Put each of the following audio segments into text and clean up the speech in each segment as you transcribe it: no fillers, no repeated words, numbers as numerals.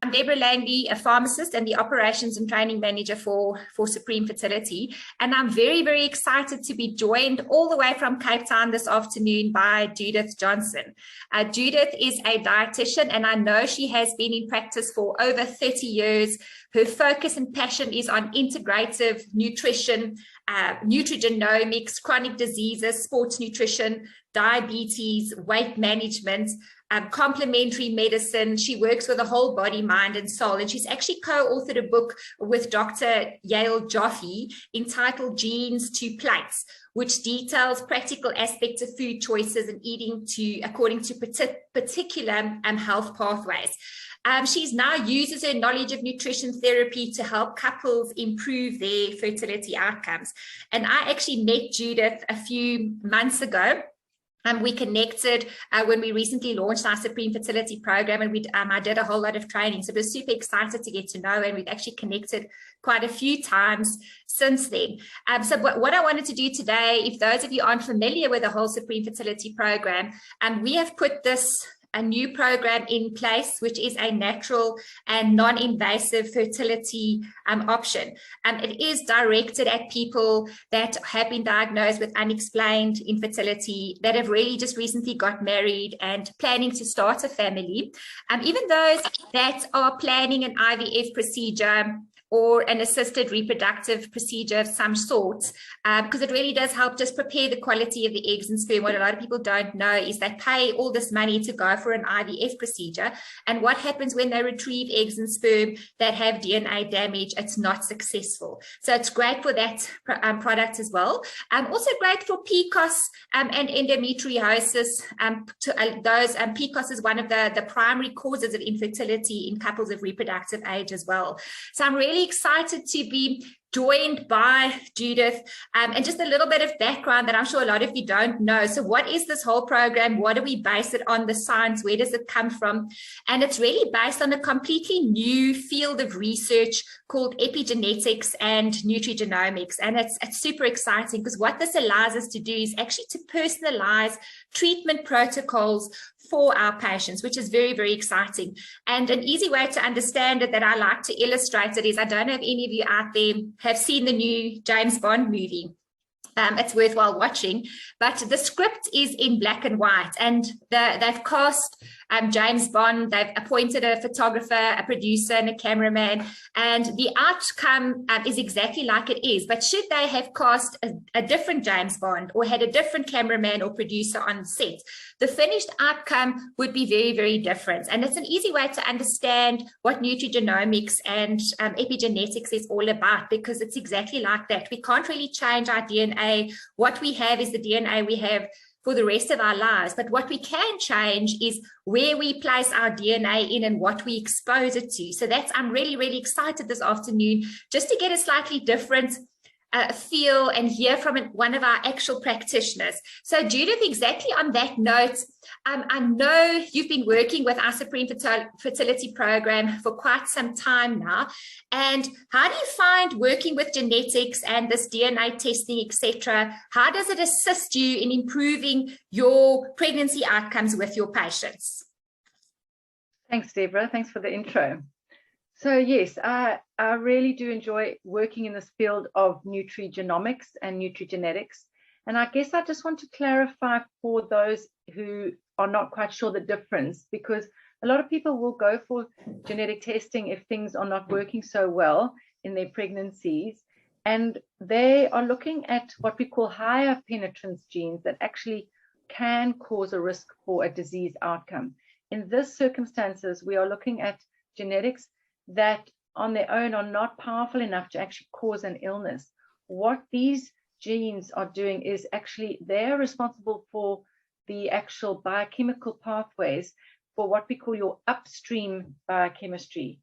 I'm Deborah Langley, a pharmacist and the operations and training manager for Supreme Fertility. And I'm very, very excited to be joined all the way from Cape Town this afternoon by Judith Johnson. Judith is a dietitian, and I know she has been in practice for over 30 years. Her focus and passion is on integrative nutrition, nutrigenomics, chronic diseases, sports nutrition, diabetes, weight management, complementary medicine. She works with the whole body, mind, and soul. And she's actually co-authored a book with Dr. Yael Joffe entitled Genes to Plates, which details practical aspects of food choices and eating according to particular health pathways. She's now uses her knowledge of nutrition therapy to help couples improve their fertility outcomes. And I actually met Judith a few months ago. We connected when we recently launched our Supreme Fertility program, and I did a whole lot of training. So we're super excited to get to know, and we've actually connected quite a few times since then. So what I wanted to do today, if those of you aren't familiar with the whole Supreme Fertility program, we have put a new program in place, which is a natural and non-invasive fertility option. It is directed at people that have been diagnosed with unexplained infertility, that have really just recently got married and planning to start a family. Even those that are planning an IVF procedure or an assisted reproductive procedure of some sort, because it really does help just prepare the quality of the eggs and sperm. What a lot of people don't know is they pay all this money to go for an IVF procedure, and what happens when they retrieve eggs and sperm that have DNA damage? It's not successful. So it's great for that product as well. Also great for PCOS and endometriosis. PCOS is one of the primary causes of infertility in couples of reproductive age as well. So I'm really excited to be joined by Judith, and just a little bit of background that I'm sure a lot of you don't know. So what is this whole program? What do we base it on? The science, where does it come from? And it's really based on a completely new field of research called epigenetics and nutrigenomics. And it's super exciting, because what this allows us to do is actually to personalize treatment protocols for our patients, which is very, very exciting. And an easy way to understand it that I like to illustrate it is, I don't know if any of you out there have seen the new James Bond movie. It's worthwhile watching, but the script is in black and white, and they've cast James Bond, they've appointed a photographer, a producer, and a cameraman, and the outcome is exactly like it is. But should they have cast a different James Bond or had a different cameraman or producer on set, the finished outcome would be very, very different. And it's an easy way to understand what nutrigenomics and epigenetics is all about, because it's exactly like that. We can't really change our DNA. What we have is the DNA we have for the rest of our lives. But what we can change is where we place our DNA in and what we expose it to. So I'm really, really excited this afternoon just to get a slightly different feel and hear from one of our actual practitioners. So Judith, exactly on that note, I know you've been working with our Supreme Fertility program for quite some time now. And how do you find working with genetics and this DNA testing, etc.? How does it assist you in improving your pregnancy outcomes with your patients? Thanks, Deborah. Thanks for the intro. So yes, I really do enjoy working in this field of nutrigenomics and nutrigenetics. And I guess I just want to clarify for those who are not quite sure the difference, because a lot of people will go for genetic testing if things are not working so well in their pregnancies. And they are looking at what we call higher penetrance genes that actually can cause a risk for a disease outcome. In this circumstances, we are looking at genetics that on their own are not powerful enough to actually cause an illness. What these genes are doing is actually they're responsible for the actual biochemical pathways for what we call your upstream biochemistry.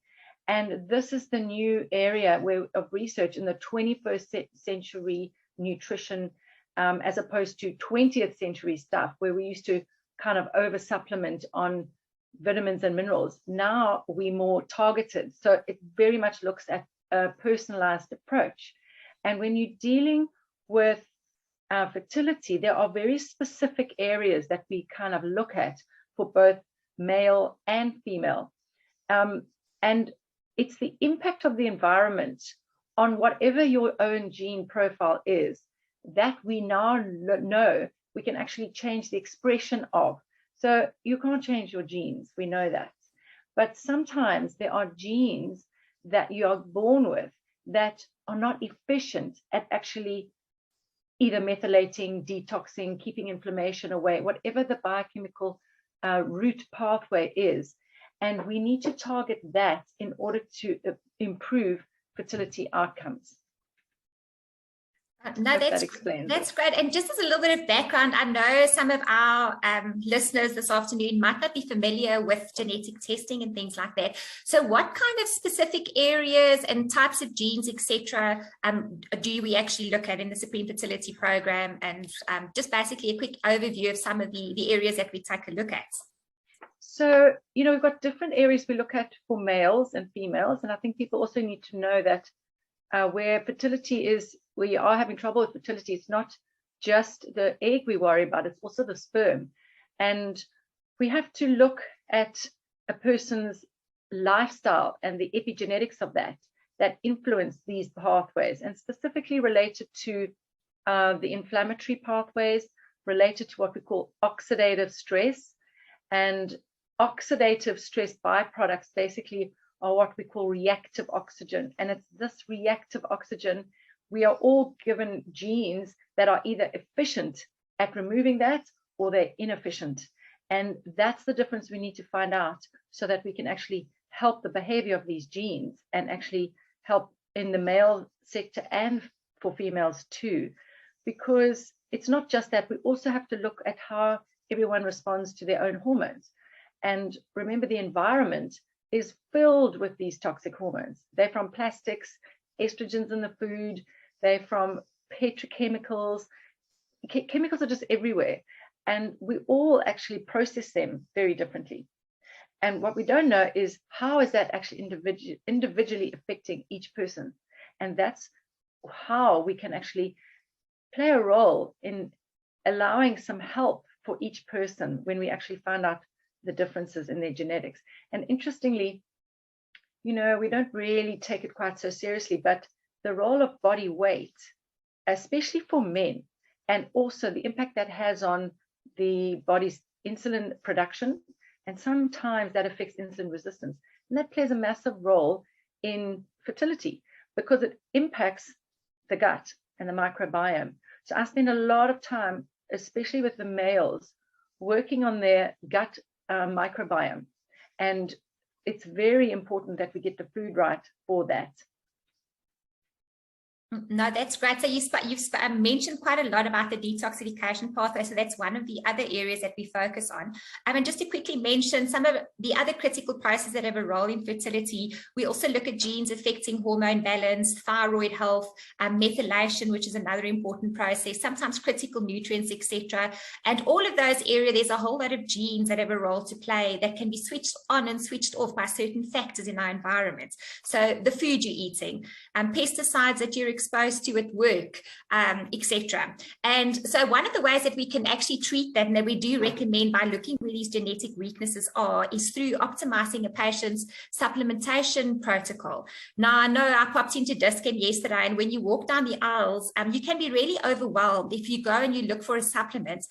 And this is the new area of research in the 21st century nutrition, as opposed to 20th century stuff where we used to kind of over supplement on vitamins and minerals. Now we're more targeted. So it very much looks at a personalized approach. And when you're dealing with fertility, there are very specific areas that we kind of look at for both male and female. And it's the impact of the environment on whatever your own gene profile is that we now know we can actually change the expression of. So you can't change your genes, we know that. But sometimes there are genes that you are born with that are not efficient at actually either methylating, detoxing, keeping inflammation away, whatever the biochemical root pathway is. And we need to target that in order to improve fertility outcomes. No, that's great. And just as a little bit of background, I know some of our listeners this afternoon might not be familiar with genetic testing and things like that. So what kind of specific areas and types of genes, etc., do we actually look at in the Supreme Fertility Program? And just basically a quick overview of some of the areas that we take a look at. So, you know, we've got different areas we look at for males and females. And I think people also need to know that where fertility is, we are having trouble with fertility, it's not just the egg we worry about, it's also the sperm. And we have to look at a person's lifestyle and the epigenetics of that influence these pathways, and specifically related to the inflammatory pathways, related to what we call oxidative stress. And oxidative stress byproducts basically are what we call reactive oxygen. And it's this reactive oxygen, we are all given genes that are either efficient at removing that or they're inefficient. And that's the difference we need to find out so that we can actually help the behavior of these genes and actually help in the male sector and for females too. Because it's not just that, we also have to look at how everyone responds to their own hormones. And remember, the environment is filled with these toxic hormones. They're from plastics, estrogens in the food, they're from petrochemicals. Chemicals are just everywhere. And we all actually process them very differently. And what we don't know is how is that actually individually affecting each person. And that's how we can actually play a role in allowing some help for each person when we actually find out the differences in their genetics. And interestingly, you know, we don't really take it quite so seriously, but the role of body weight, especially for men, and also the impact that has on the body's insulin production, and sometimes that affects insulin resistance. And that plays a massive role in fertility because it impacts the gut and the microbiome. So I spend a lot of time, especially with the males, working on their gut microbiome. And it's very important that we get the food right for that. No, that's great. So you've mentioned quite a lot about the detoxification pathway. So that's one of the other areas that we focus on. And just to quickly mention some of the other critical processes that have a role in fertility, we also look at genes affecting hormone balance, thyroid health, methylation, which is another important process, sometimes critical nutrients, etc. And all of those areas, there's a whole lot of genes that have a role to play that can be switched on and switched off by certain factors in our environment. So the food you're eating, pesticides that you're exposed to at work, etc. And so one of the ways that we can actually treat that, and that we do recommend by looking where these genetic weaknesses are, is through optimizing a patient's supplementation protocol. Now, I know I popped into Discount yesterday, and when you walk down the aisles, you can be really overwhelmed. If you go and you look for a supplement,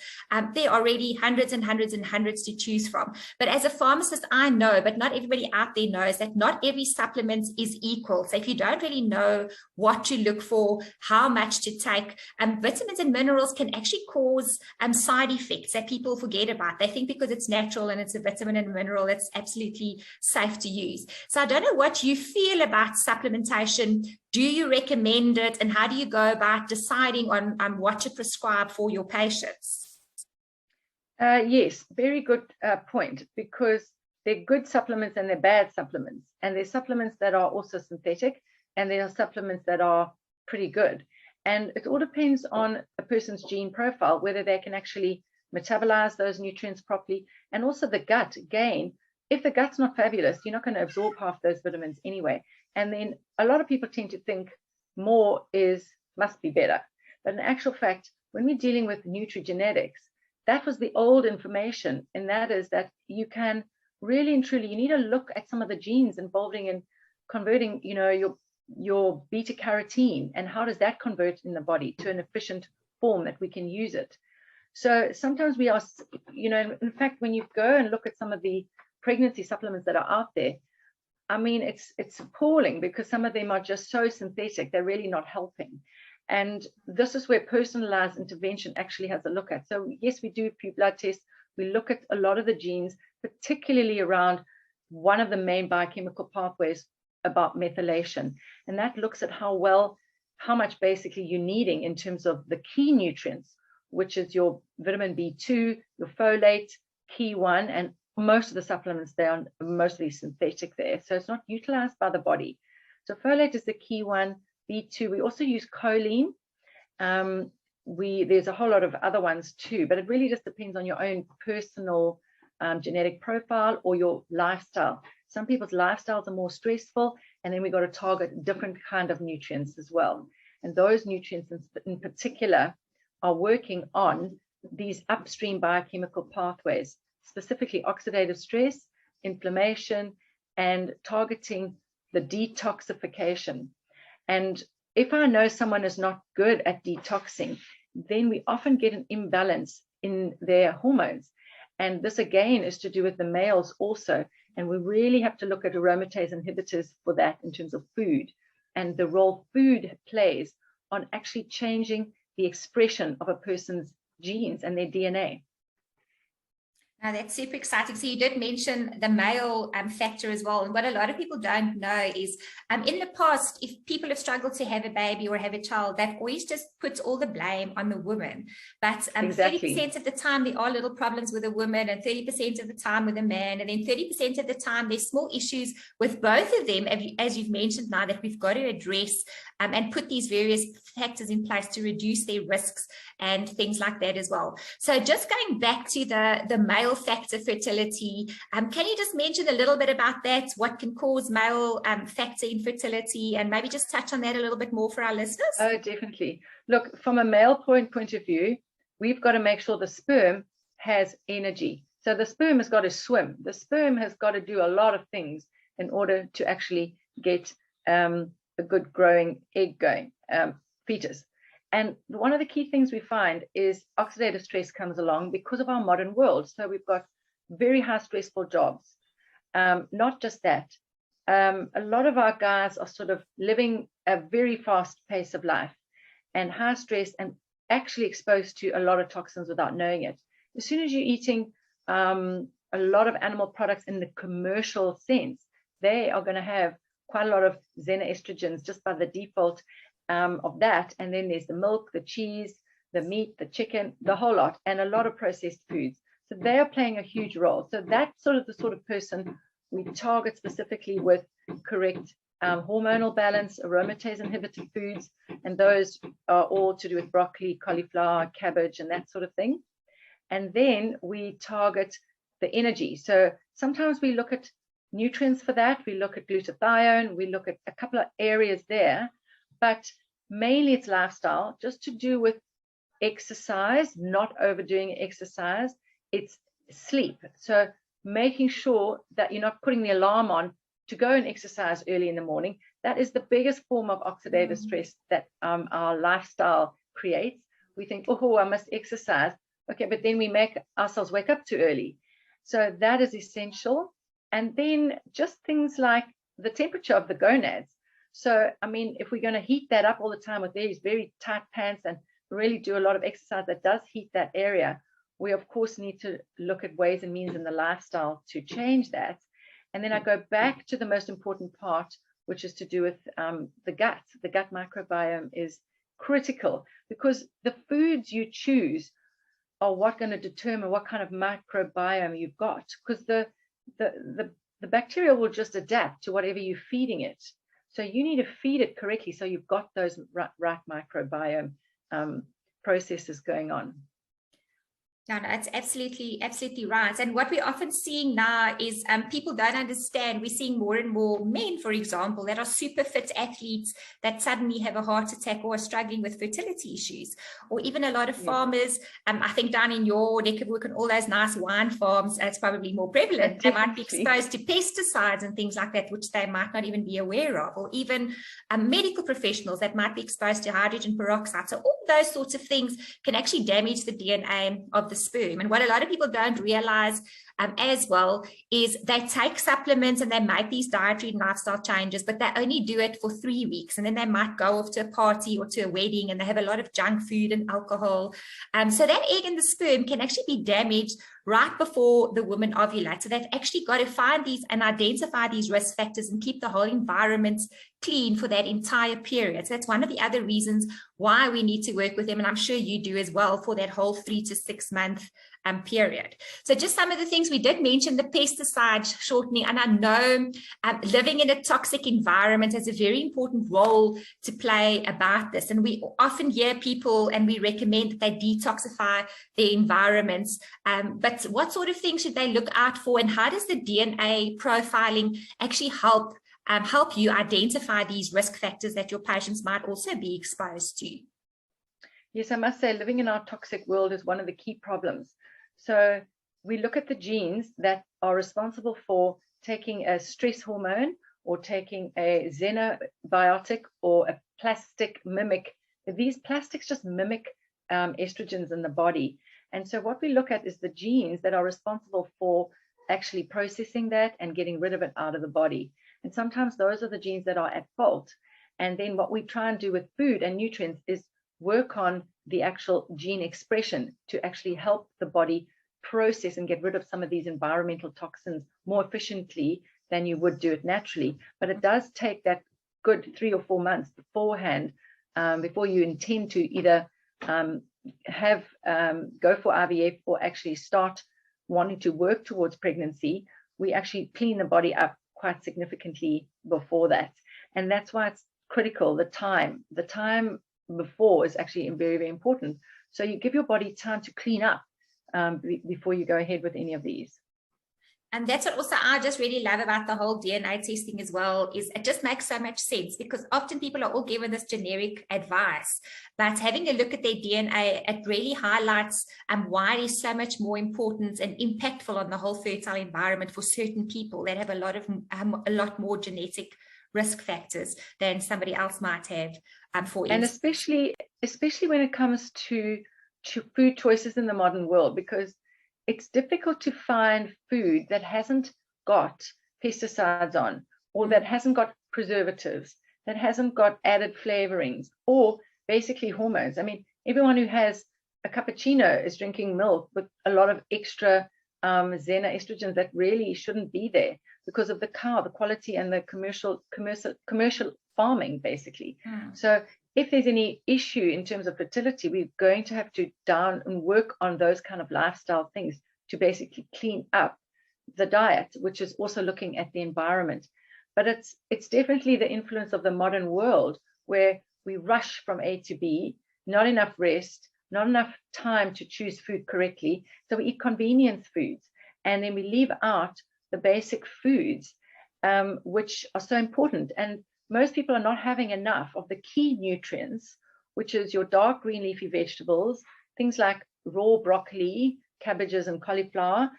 there are already hundreds and hundreds and hundreds to choose from. But as a pharmacist, I know, but not everybody out there knows, that not every supplement is equal. So if you don't really know what to look for, how much to take, vitamins and minerals can actually cause side effects that people forget about. They think because it's natural and it's a vitamin and mineral, it's absolutely safe to use. So I don't know what you feel about supplementation. Do you recommend it, and how do you go about deciding on what to prescribe for your patients? Yes, very good point, because they're good supplements and they're bad supplements. And there's supplements that are also synthetic, and there are supplements that are pretty good. And it all depends on a person's gene profile, whether they can actually metabolize those nutrients properly, and also the gut. Again, if the gut's not fabulous, you're not going to absorb half those vitamins anyway. And then a lot of people tend to think more must be better. But in actual fact, when we're dealing with Nutrigenetics, that was the old information, and that is that you can really and truly, you need to look at some of the genes involved in converting, your beta carotene, and how does that convert in the body to an efficient form that we can use it. So sometimes we are, in fact, when you go and look at some of the pregnancy supplements that are out there, I mean, it's appalling, because some of them are just so synthetic, they're really not helping. And this is where personalized intervention actually has a look at. So yes, we do blood tests. We look at a lot of the genes, particularly around one of the main biochemical pathways about methylation. And that looks at how much basically you're needing in terms of the key nutrients, which is your vitamin B2, your folate, key 1, and most of the supplements, they are mostly synthetic there. So it's not utilized by the body. So folate is the key one. B2, we also use choline. There's a whole lot of other ones too, but it really just depends on your own personal genetic profile or your lifestyle. Some people's lifestyles are more stressful, and then we got to target different kind of nutrients as well. And those nutrients in particular are working on these upstream biochemical pathways, specifically oxidative stress, inflammation, and targeting the detoxification. And if I know someone is not good at detoxing, then we often get an imbalance in their hormones. And this again is to do with the males also. And we really have to look at aromatase inhibitors for that in terms of food, and the role food plays on actually changing the expression of a person's genes and their DNA. Now that's super exciting. So you did mention the male factor as well. And what a lot of people don't know is in the past, if people have struggled to have a baby or have a child, they've always just put all the blame on the woman. But exactly. 30% of the time, there are little problems with a woman, and 30% of the time with a man. And then 30% of the time, there's small issues with both of them, as you've mentioned now, that we've got to address and put these various factors in place to reduce their risks and things like that as well. So just going back to the male factor fertility, can you just mention a little bit about that? What can cause male factor infertility, and maybe just touch on that a little bit more for our listeners? Oh, definitely. Look, from a male point of view, we've got to make sure the sperm has energy. So the sperm has got to swim. The sperm has got to do a lot of things in order to actually get a good growing egg going, fetus. And one of the key things we find is oxidative stress comes along because of our modern world. So we've got very high stressful jobs. Not just that, a lot of our guys are sort of living a very fast pace of life and high stress, and actually exposed to a lot of toxins without knowing it. As soon as you're eating a lot of animal products in the commercial sense, they are going to have quite a lot of xenoestrogens just by the default of that. And then there's the milk, the cheese, the meat, the chicken, the whole lot, and a lot of processed foods. So they are playing a huge role. So that's sort of the sort of person we target specifically with correct hormonal balance, aromatase inhibitor foods, and those are all to do with broccoli, cauliflower, cabbage, and that sort of thing. And then we target the energy. So sometimes we look at nutrients for that. We look at glutathione, we look at a couple of areas there, but mainly it's lifestyle, just to do with exercise, not overdoing exercise. It's sleep. So making sure that you're not putting the alarm on to go and exercise early in the morning. That is the biggest form of oxidative stress that our lifestyle creates. We think, oh, I must exercise. Okay, but then we make ourselves wake up too early. So that is essential. And then just things like the temperature of the gonads. So, I mean, if we're going to heat that up all the time with these very tight pants and really do a lot of exercise that does heat that area, we of course need to look at ways and means in the lifestyle to change that. And then I go back to the most important part, which is to do with the gut. The gut microbiome is critical, because the foods you choose are what going to determine what kind of microbiome you've got, because the bacteria will just adapt to whatever you're feeding it. So you need to feed it correctly so you've got those right microbiome processes going on. No, it's absolutely right. And what we're often seeing now is people don't understand. We're seeing more and more men, for example, that are super fit athletes that suddenly have a heart attack or are struggling with fertility issues. Or even a lot of farmers, I think down in your neck of work and all those nice wine farms, it's probably more prevalent. They might be exposed to pesticides and things like that, which they might not even be aware of. Or even medical professionals that might be exposed to hydrogen peroxide. So all those sorts of things can actually damage the DNA of the sperm. And what a lot of people don't realize as well is they take supplements and they make these dietary and lifestyle changes, but they only do it for 3 weeks, and then they might go off to a party or to a wedding and they have a lot of junk food and alcohol. So that egg and the sperm can actually be damaged right before the woman ovulates. So they've actually got to find these and identify these risk factors and keep the whole environment clean for that entire period. So that's one of the other reasons why we need to work with them, and I'm sure you do as well, for that whole 3 to 6 month period. So just some of the things we did mention, the pesticide shortening, and I know living in a toxic environment has a very important role to play about this. And we often hear people, and we recommend that they detoxify their environments. But what sort of things should they look out for, and how does the DNA profiling actually help you identify these risk factors that your patients might also be exposed to? Yes, I must say living in our toxic world is one of the key problems. So we look at the genes that are responsible for taking a stress hormone or taking a xenobiotic or a plastic mimic. These plastics just mimic estrogens in the body. And so what we look at is the genes that are responsible for actually processing that and getting rid of it out of the body. And sometimes those are the genes that are at fault. And then what we try and do with food and nutrients is work on the actual gene expression to actually help the body process and get rid of some of these environmental toxins more efficiently than you would do it naturally. But it does take that good 3 or 4 months beforehand, before you intend to either go for IVF or actually start wanting to work towards pregnancy. We actually clean the body up quite significantly before that. And that's why it's critical. The time before is actually very, very important. So you give your body time to clean up before you go ahead with any of these. And that's what also I just really love about the whole DNA testing as well, is it just makes so much sense, because often people are all given this generic advice, but having a look at their DNA, it really highlights why it is so much more important and impactful on the whole fertile environment for certain people that have a lot more genetic risk factors than somebody else might have. And especially when it comes to food choices in the modern world, because it's difficult to find food that hasn't got pesticides on, or that hasn't got preservatives, that hasn't got added flavorings, or basically hormones. I mean, everyone who has a cappuccino is drinking milk with a lot of extra xenoestrogens that really shouldn't be there because of the cow, the quality, and the commercial farming, basically. So if there's any issue in terms of fertility, we're going to have to down and work on those kind of lifestyle things to basically clean up the diet, which is also looking at the environment. But it's definitely the influence of the modern world, where we rush from A to B, not enough rest, not enough time to choose food correctly. So we eat convenience foods, and then we leave out the basic foods, which are so important. And most people are not having enough of the key nutrients, which is your dark green leafy vegetables, things like raw broccoli, cabbages, and cauliflower,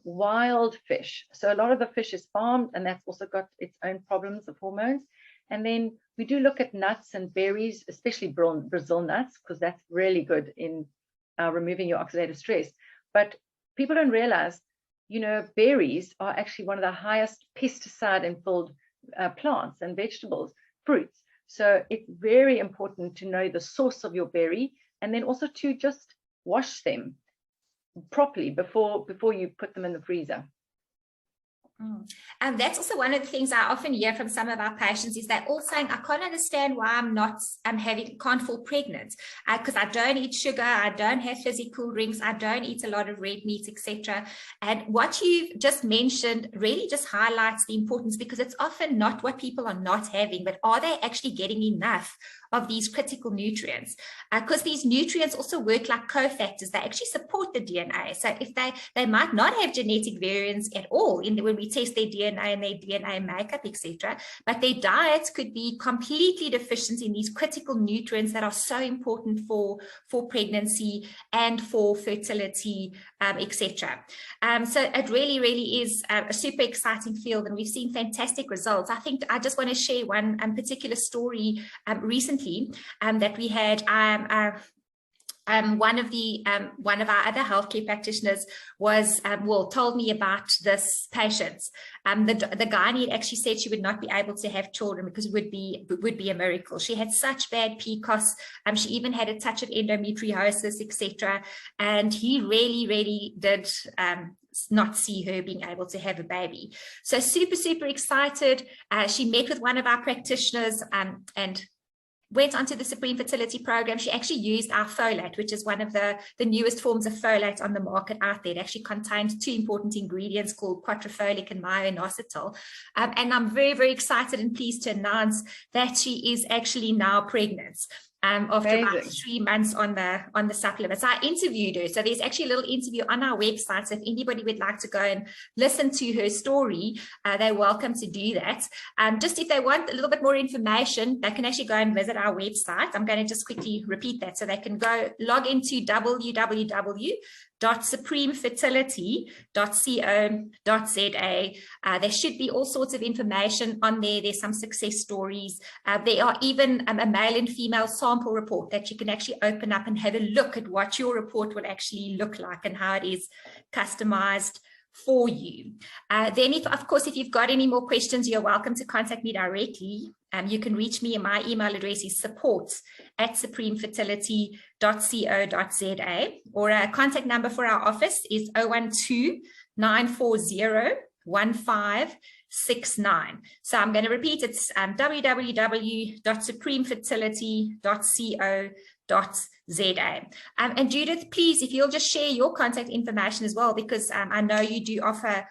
wild fish. So a lot of the fish is farmed, and that's also got its own problems of hormones. And then we do look at nuts and berries, especially Brazil nuts, because that's really good in removing your oxidative stress. But people don't realize, berries are actually one of the highest pesticide-infilled plants and vegetables, fruits. So it's very important to know the source of your berry, and then also to just wash them properly before you put them in the freezer. And that's also one of the things I often hear from some of our patients, is they're all saying, I can't understand why can't fall pregnant, because I don't eat sugar, I don't have fizzy cool drinks, I don't eat a lot of red meat, etc. And what you've just mentioned really just highlights the importance, because it's often not what people are not having, but are they actually getting enough of these critical nutrients, because these nutrients also work like cofactors. They actually support the DNA. So if they might not have genetic variants at all when we test their DNA and their DNA makeup, etc., but their diets could be completely deficient in these critical nutrients that are so important for pregnancy and for fertility, etc. So it really, really is a super exciting field, and we've seen fantastic results. I think I just want to share one particular story recently that we had. One of our other healthcare practitioners was told me about this patient. The gynae had actually said she would not be able to have children because it would be a miracle. She had such bad PCOS. She even had a touch of endometriosis, etc. And he really, really did not see her being able to have a baby. So super, super excited. She met with one of our practitioners and went onto the Supreme Fertility Program. She actually used our folate, which is one of the newest forms of folate on the market out there. It actually contains two important ingredients called quatropholate and myo-inositol. And I'm very, very excited and pleased to announce that she is actually now pregnant. After about 3 months on the supplements. I interviewed her. So there's actually a little interview on our website. So if anybody would like to go and listen to her story, they're welcome to do that. Just if they want a little bit more information, they can actually go and visit our website. I'm going to just quickly repeat that. So they can go log into www.supremefertility.co.za. There should be all sorts of information on there. There's some success stories. There are even a male and female sample report that you can actually open up and have a look at what your report will actually look like and how it is customized for you. Then of course, if you've got any more questions, you're welcome to contact me directly. You can reach me, and my email address is support@supremefertility.co.za, or a contact number for our office is 012-940-1569. So I'm going to repeat, it's www.supremefertility.co.za. And Judith, please, if you'll just share your contact information as well, because I know you do offer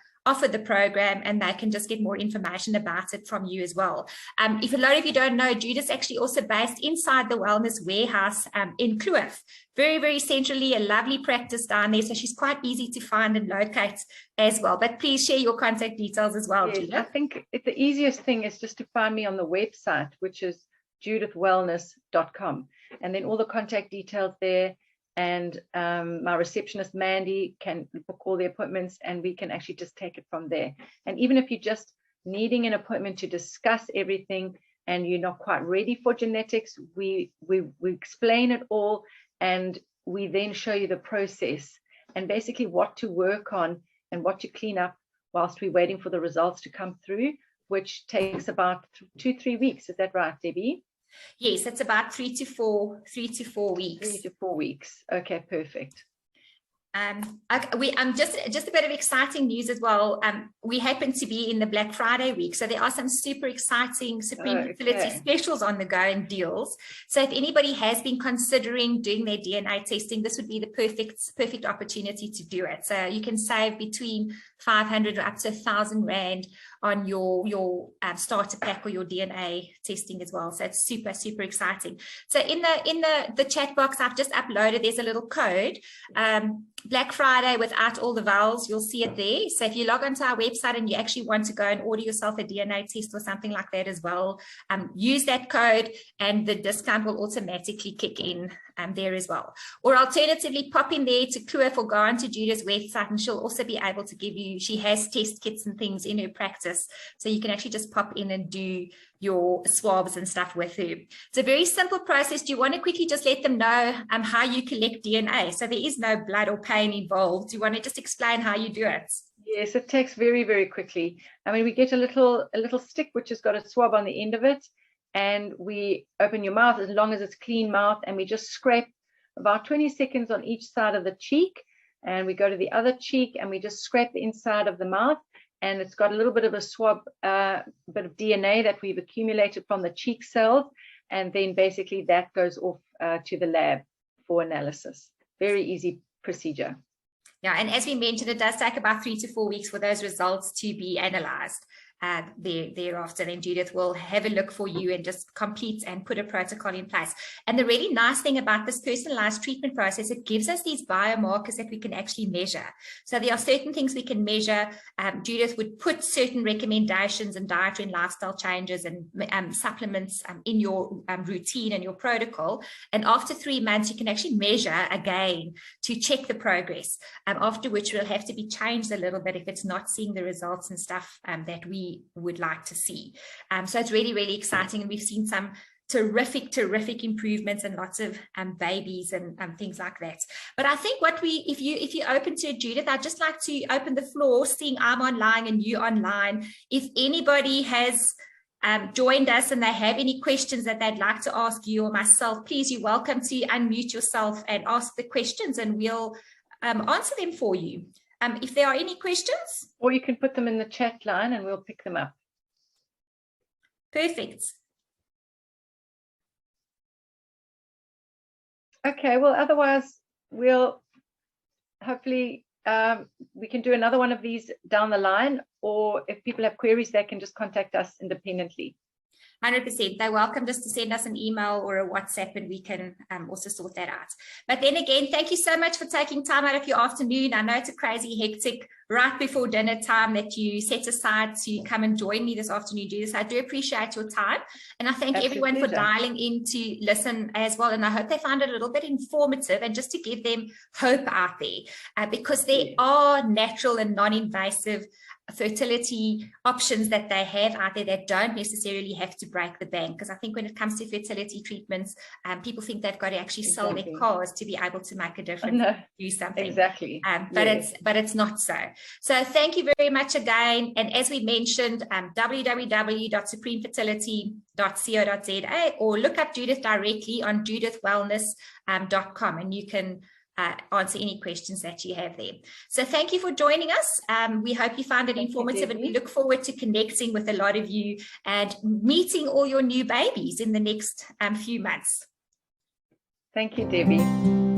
the program, and they can just get more information about it from you as well. If a lot of you don't know, Judith's actually also based inside the Wellness Warehouse in Kloof. Very, very centrally, a lovely practice down there. So she's quite easy to find and locate as well. But please share your contact details as well, yes, Judith. I think the easiest thing is just to find me on the website, which is judithwellness.com. And then all the contact details there. And my receptionist, Mandy, can book all the appointments, and we can actually just take it from there. And even if you're just needing an appointment to discuss everything and you're not quite ready for genetics, we explain it all, and we then show you the process and basically what to work on and what to clean up whilst we're waiting for the results to come through, which takes about 2-3 weeks. Is that right, Debbie? Yes, it's about 3 to 4 weeks. 3 to 4 weeks. Okay, perfect. Just a bit of exciting news as well. We happen to be in the Black Friday week, so there are some super exciting Supreme Fertility specials on the go and deals. So if anybody has been considering doing their DNA testing, this would be the perfect opportunity to do it. So you can save between 500 up to 1,000 Rand on your starter pack or your DNA testing as well. So it's super, super exciting. So in the chat box I've just uploaded, there's a little code. Black Friday without all the vowels, you'll see it there. So if you log onto our website and you actually want to go and order yourself a DNA test or something like that as well, use that code and the discount will automatically kick in there as well. Or alternatively, pop in there to Kloof or go onto Judith's website, and she'll also be able to give you, she has test kits and things in her practice. So you can actually just pop in and do your swabs and stuff with her. It's a very simple process. Do you want to quickly just let them know how you collect DNA? So there is no blood or pain involved. Do you want to just explain how you do it? Yes, it takes very, very quickly. I mean, we get a little stick which has got a swab on the end of it, and we open your mouth as long as it's clean mouth, and we just scrape about 20 seconds on each side of the cheek, and we go to the other cheek and we just scrape the inside of the mouth, and it's got a little bit of a swab, bit of DNA that we've accumulated from the cheek cells, and then basically that goes off to the lab for analysis. Very easy procedure. Yeah, and as we mentioned, it does take about 3 to 4 weeks for those results to be analyzed. thereafter. Then Judith will have a look for you and just complete and put a protocol in place. And the really nice thing about this personalized treatment process, it gives us these biomarkers that we can actually measure. So there are certain things we can measure. Judith would put certain recommendations and dietary and lifestyle changes and supplements in your routine and your protocol. And after 3 months, you can actually measure again to check the progress, after which will have to be changed a little bit if it's not seeing the results and stuff that we would like to see. So it's really, really exciting. And we've seen some terrific improvements and lots of babies and things like that. But I think if you're open to it, Judith, I'd just like to open the floor, seeing I'm online and you online. If anybody has joined us and they have any questions that they'd like to ask you or myself, please, you're welcome to unmute yourself and ask the questions, and we'll answer them for you. If there are any questions. Or you can put them in the chat line and we'll pick them up. Perfect. Okay, well, otherwise we'll hopefully we can do another one of these down the line, or if people have queries, they can just contact us independently. 100%. They're welcome just to send us an email or a WhatsApp, and we can also sort that out. But then again, thank you so much for taking time out of your afternoon. I know it's a crazy hectic right before dinner time that you set aside to come and join me this afternoon, Judith. I do appreciate your time, and I thank everyone for dialing in to listen as well. And I hope they found it a little bit informative, and just to give them hope out there, because there are natural and non-invasive fertility options that they have out there that don't necessarily have to break the bank. Because I think when it comes to fertility treatments, people think they've got to actually sell their cars to be able to make a difference, do something. Exactly. But it's not so. So thank you very much again. And as we mentioned, www.supremefertility.co.za, or look up Judith directly on judithwellness.com, and you can answer any questions that you have there. So thank you for joining us. We hope you found it informative, and we look forward to connecting with a lot of you and meeting all your new babies in the next few months. Thank you, Debbie.